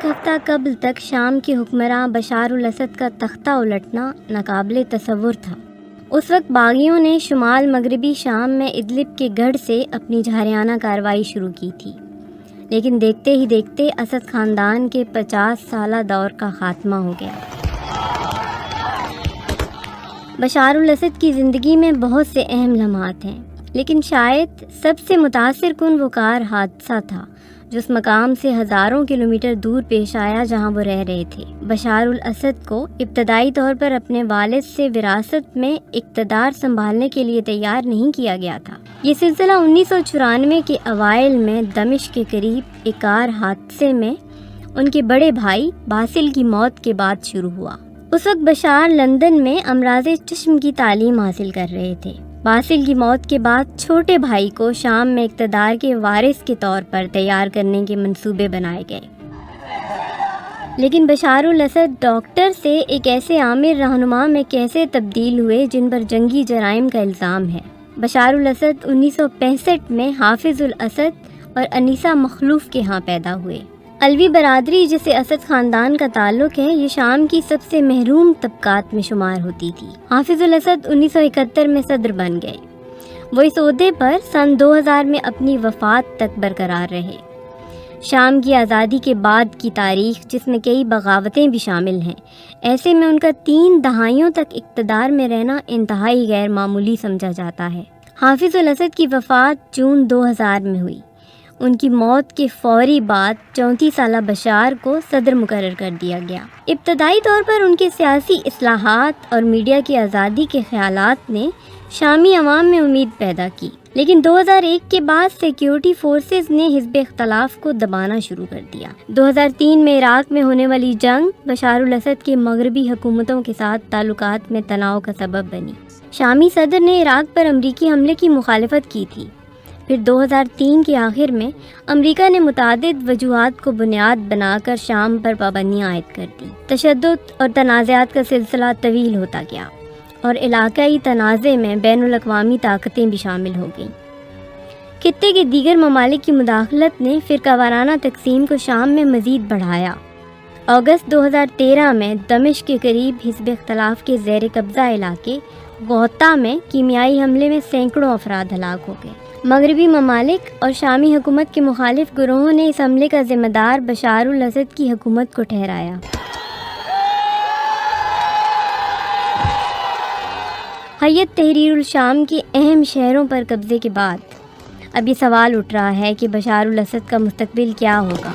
ایک ہفتہ قبل تک شام کے حکمراں بشار الاسد کا تختہ الٹنا ناقابل تصور تھا۔ اس وقت باغیوں نے شمال مغربی شام میں ادلب کے گڑھ سے اپنی جارحانہ کارروائی شروع کی تھی، لیکن دیکھتے ہی دیکھتے اسد خاندان کے 50 سالہ دور کا خاتمہ ہو گیا۔ بشار الاسد کی زندگی میں بہت سے اہم لمحات ہیں، لیکن شاید سب سے متاثر کن وہ کار حادثہ تھا جو اس مقام سے ہزاروں کلومیٹر دور پیش آیا جہاں وہ رہ رہے تھے۔ بشار الاسد کو ابتدائی طور پر اپنے والد سے وراثت میں اقتدار سنبھالنے کے لیے تیار نہیں کیا گیا تھا۔ یہ سلسلہ 1994 کے اوائل میں دمشق کے قریب ایک کار حادثے میں ان کے بڑے بھائی باسل کی موت کے بعد شروع ہوا۔ اس وقت بشار لندن میں امراض چشم کی تعلیم حاصل کر رہے تھے۔ باسل کی موت کے بعد چھوٹے بھائی کو شام میں اقتدار کے وارث کے طور پر تیار کرنے کے منصوبے بنائے گئے، لیکن بشار الاسد ڈاکٹر سے ایک ایسے عامر رہنما میں کیسے تبدیل ہوئے جن پر جنگی جرائم کا الزام ہے؟ بشار الاسد 1965 میں حافظ الاسد اور انیسہ مخلوف کے ہاں پیدا ہوئے۔ علوی برادری جسے اسد خاندان کا تعلق ہے، یہ شام کی سب سے محروم طبقات میں شمار ہوتی تھی۔ حافظ الاسد 1971 میں صدر بن گئے۔ وہ اس عہدے پر سن 2000 میں اپنی وفات تک برقرار رہے۔ شام کی آزادی کے بعد کی تاریخ، جس میں کئی بغاوتیں بھی شامل ہیں، ایسے میں ان کا 3 دہائیوں تک اقتدار میں رہنا انتہائی غیر معمولی سمجھا جاتا ہے۔ حافظ الاسد کی وفات جون 2000 میں ہوئی۔ ان کی موت کے فوری بعد 34 سالہ بشار کو صدر مقرر کر دیا گیا۔ ابتدائی طور پر ان کے سیاسی اصلاحات اور میڈیا کی آزادی کے خیالات نے شامی عوام میں امید پیدا کی، لیکن 2001 کے بعد سیکیورٹی فورسز نے حزب اختلاف کو دبانا شروع کر دیا۔ 2003 میں عراق میں ہونے والی جنگ بشار الاسد کے مغربی حکومتوں کے ساتھ تعلقات میں تناؤ کا سبب بنی۔ شامی صدر نے عراق پر امریکی حملے کی مخالفت کی تھی۔ پھر 2003 کے آخر میں امریکہ نے متعدد وجوہات کو بنیاد بنا کر شام پر پابندیاں عائد کر دیں۔ تشدد اور تنازعات کا سلسلہ طویل ہوتا گیا اور علاقائی تنازع میں بین الاقوامی طاقتیں بھی شامل ہو گئیں۔ خطے کے دیگر ممالک کی مداخلت نے فرقہ وارانہ تقسیم کو شام میں مزید بڑھایا۔ اگست 2013 میں دمشق کے قریب حزب اختلاف کے زیر قبضہ علاقے غوطہ میں کیمیائی حملے میں سینکڑوں افراد ہلاک ہو گئے۔ مغربی ممالک اور شامی حکومت کے مخالف گروہوں نے اس حملے کا ذمہ دار بشار الاسد کی حکومت کو ٹھہرایا۔ حیت تحریر الشام کے اہم شہروں پر قبضے کے بعد اب یہ سوال اٹھ رہا ہے کہ بشار الاسد کا مستقبل کیا ہوگا۔